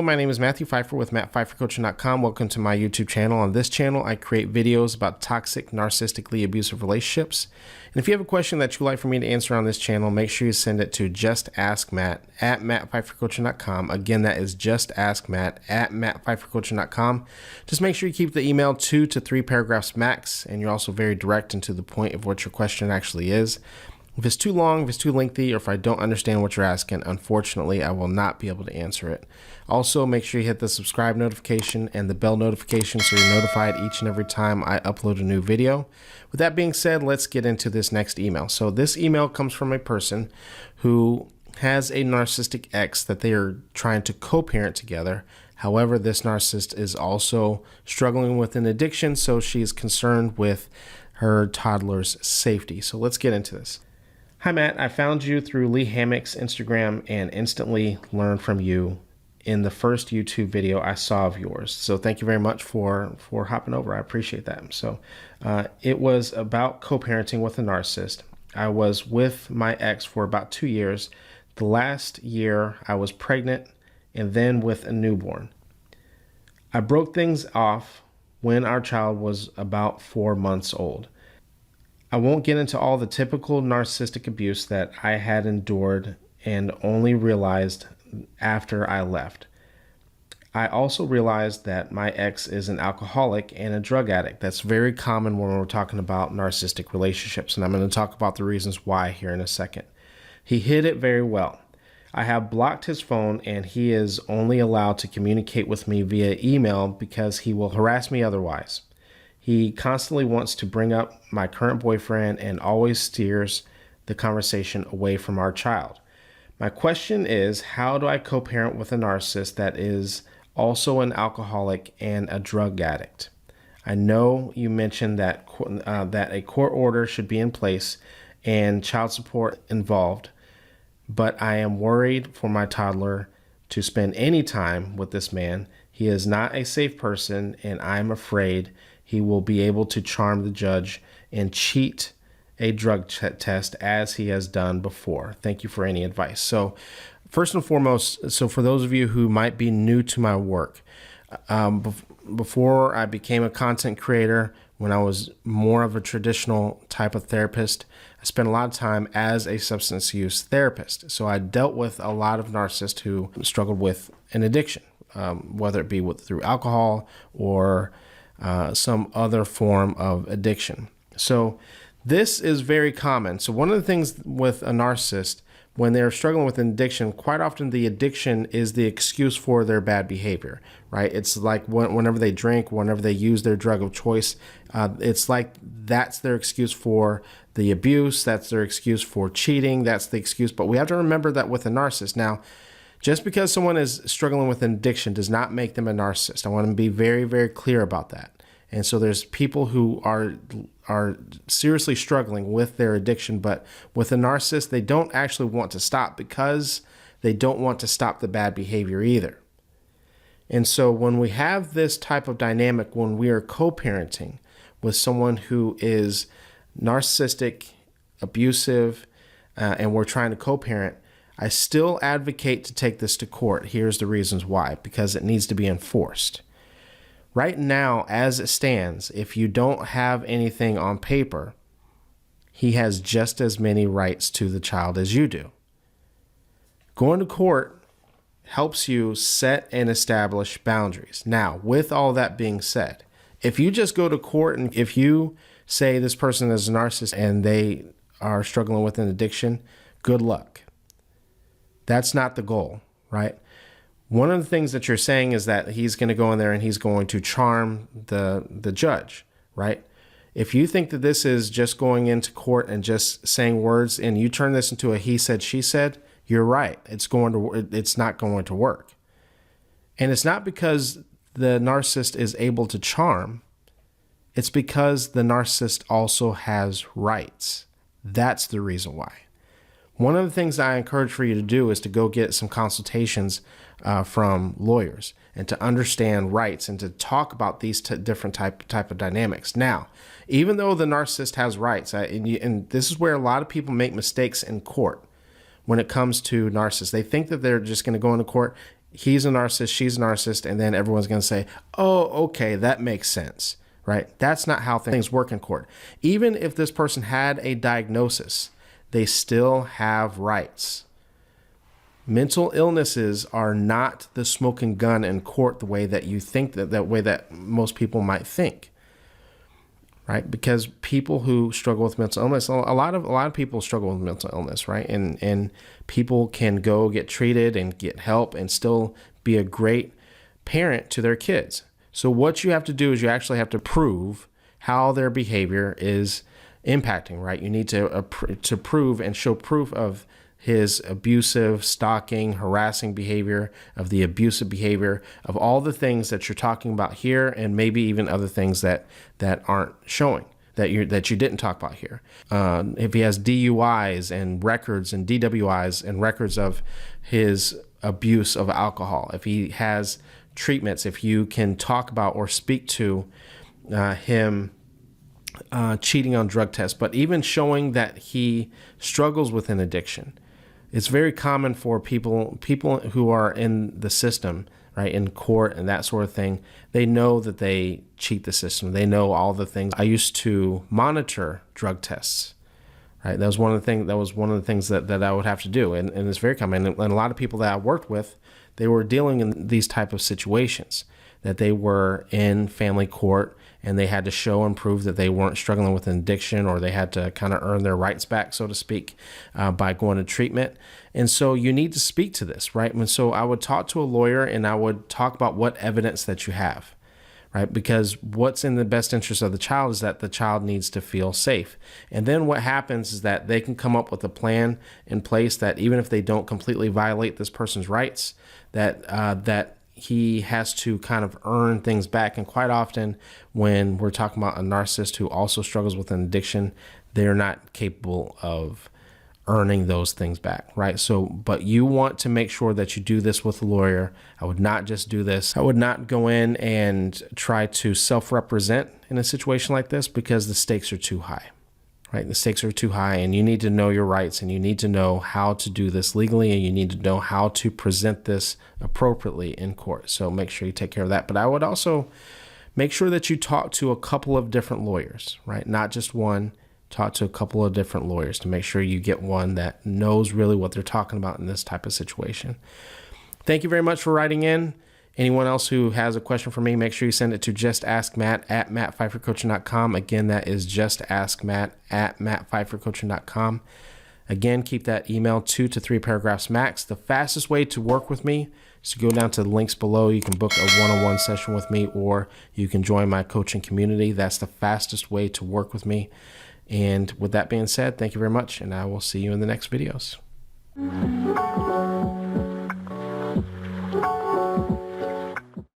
Hello, my name is Matthew Pfeiffer with mattpfeiffercoaching.com. Welcome to my YouTube channel. On this channel, I create videos about toxic, narcissistically abusive relationships. And if you have a question that you'd like for me to answer on this channel, make sure you send it to justaskmatt at mattpfeiffercoaching.com. Again, that is justaskmatt at mattpfeiffercoaching.com. Just make sure you keep the email 2 to 3 paragraphs max, and you're also very direct and to the point of what your question actually is. If it's too long, if it's too lengthy, or if I don't understand what you're asking, unfortunately, I will not be able to answer it. Also, make sure you hit the subscribe notification and the bell notification so you're notified each and every time I upload a new video. With that being said, let's get into this next email. So this email comes from a person who has a narcissistic ex that they are trying to co-parent together. However, this narcissist is also struggling with an addiction, so she's concerned with her toddler's safety. So let's get into this. Hi, Matt. I found you through Lee Hammock's Instagram and instantly learned from you in the first YouTube video I saw of yours. So thank you very much for hopping over. I appreciate that. So it was about co-parenting with a narcissist. I was with my ex for about 2 years. The last year I was pregnant and then with a newborn. I broke things off when our child was about 4 months old. I won't get into all the typical narcissistic abuse that I had endured and only realized after I left. I also realized that my ex is an alcoholic and a drug addict. That's very common when we're talking about narcissistic relationships, and I'm going to talk about the reasons why here in a second. He hid it very well. I have blocked his phone, and he is only allowed to communicate with me via email because he will harass me otherwise. He constantly wants to bring up my current boyfriend and always steers the conversation away from our child. My question is, how do I co-parent with a narcissist that is also an alcoholic and a drug addict? I know you mentioned that a court order should be in place and child support involved, but I am worried for my toddler to spend any time with this man. He is not a safe person, and I'm afraid he will be able to charm the judge and cheat a drug test as he has done before. Thank you for any advice. So first and foremost, so for those of you who might be new to my work, before I became a content creator, when I was more of a traditional type of therapist, I spent a lot of time as a substance use therapist. So I dealt with a lot of narcissists who struggled with an addiction, whether it be through alcohol or some other form of addiction. So this is very common. So one of the things with a narcissist, when they're struggling with an addiction, quite often the addiction is the excuse for their bad behavior, right? It's like whenever they drink, whenever they use their drug of choice, it's like that's their excuse for the abuse, that's their excuse for cheating, that's the excuse. But we have to remember that with a narcissist. Now, just because someone is struggling with an addiction does not make them a narcissist. I want to be very, very clear about that. And so there's people who are seriously struggling with their addiction, but with a narcissist, they don't actually want to stop because they don't want to stop the bad behavior either. And so when we have this type of dynamic, when we are co-parenting with someone who is narcissistic, abusive, and we're trying to co-parent, I still advocate to take this to court. Here's the reasons why: because it needs to be enforced. Right now, as it stands, if you don't have anything on paper, he has just as many rights to the child as you do. Going to court helps you set and establish boundaries. Now, with all that being said, if you just go to court and if you say this person is a narcissist and they are struggling with an addiction, good luck. That's not the goal, right? One of the things that you're saying is that he's going to go in there and he's going to charm the judge, right? If you think that this is just going into court and just saying words and you turn this into a he said, she said, you're right. It's not going to work. And it's not because the narcissist is able to charm. It's because the narcissist also has rights. That's the reason why. One of the things I encourage for you to do is to go get some consultations from lawyers and to understand rights and to talk about these different type of dynamics. Now, even though the narcissist has rights, and this is where a lot of people make mistakes in court when it comes to narcissists. They think that they're just going to go into court he's a narcissist, she's a narcissist, and then everyone's going to say, oh, okay, that makes sense, right? That's not how things work in court. Even if this person had a diagnosis, they still have rights. Mental illnesses are not the smoking gun in court the way that you think, that way that most people might think, right? Because people who struggle with mental illness, a lot of people struggle with mental illness, right? And people can go get treated and get help and still be a great parent to their kids. So what you have to do is you actually have to prove how their behavior is impacting, right? You need to prove and show proof of his abusive, stalking, harassing behavior, of the abusive behavior, of all the things that you're talking about here, and maybe even other things that aren't showing, that you didn't talk about here. If he has DUIs and records and DWIs and records of his abuse of alcohol, if he has treatments, if you can talk about or speak to him cheating on drug tests, but even showing that he struggles with an addiction. It's very common for people who are in the system, right, in court and that sort of thing. They know that they cheat the system. They know all the things. I used to monitor drug tests, right? That was one of the things that I would have to do, and it's very common. And a lot of people that I worked with, they were dealing in these type of situations, that they were in family court and they had to show and prove that they weren't struggling with an addiction, or they had to kind of earn their rights back, so to speak, by going to treatment. And so you need to speak to this, right? And so I would talk to a lawyer and I would talk about what evidence that you have, right? Because what's in the best interest of the child is that the child needs to feel safe. And then what happens is that they can come up with a plan in place that even if they don't completely violate this person's rights, that he has to kind of earn things back. And quite often when we're talking about a narcissist who also struggles with an addiction, they're not capable of earning those things back, right? So, but you want to make sure that you do this with a lawyer. I would not just do this. I would not go in and try to self-represent in a situation like this, because the stakes are too high, right? The stakes are too high, and you need to know your rights, and you need to know how to do this legally, and you need to know how to present this appropriately in court. So make sure you take care of that. But I would also make sure that you talk to a couple of different lawyers, right? Not just one. Talk to a couple of different lawyers to make sure you get one that knows really what they're talking about in this type of situation. Thank you very much for writing in. Anyone else who has a question for me, make sure you send it to justaskmatt@mattpfeiffercoaching.com. Again, that is justaskmatt@mattpfeiffercoaching.com. Again, keep that email 2 to 3 paragraphs max. The fastest way to work with me is to go down to the links below. You can book a one-on-one session with me, or you can join my coaching community. That's the fastest way to work with me. And with that being said, thank you very much, and I will see you in the next videos.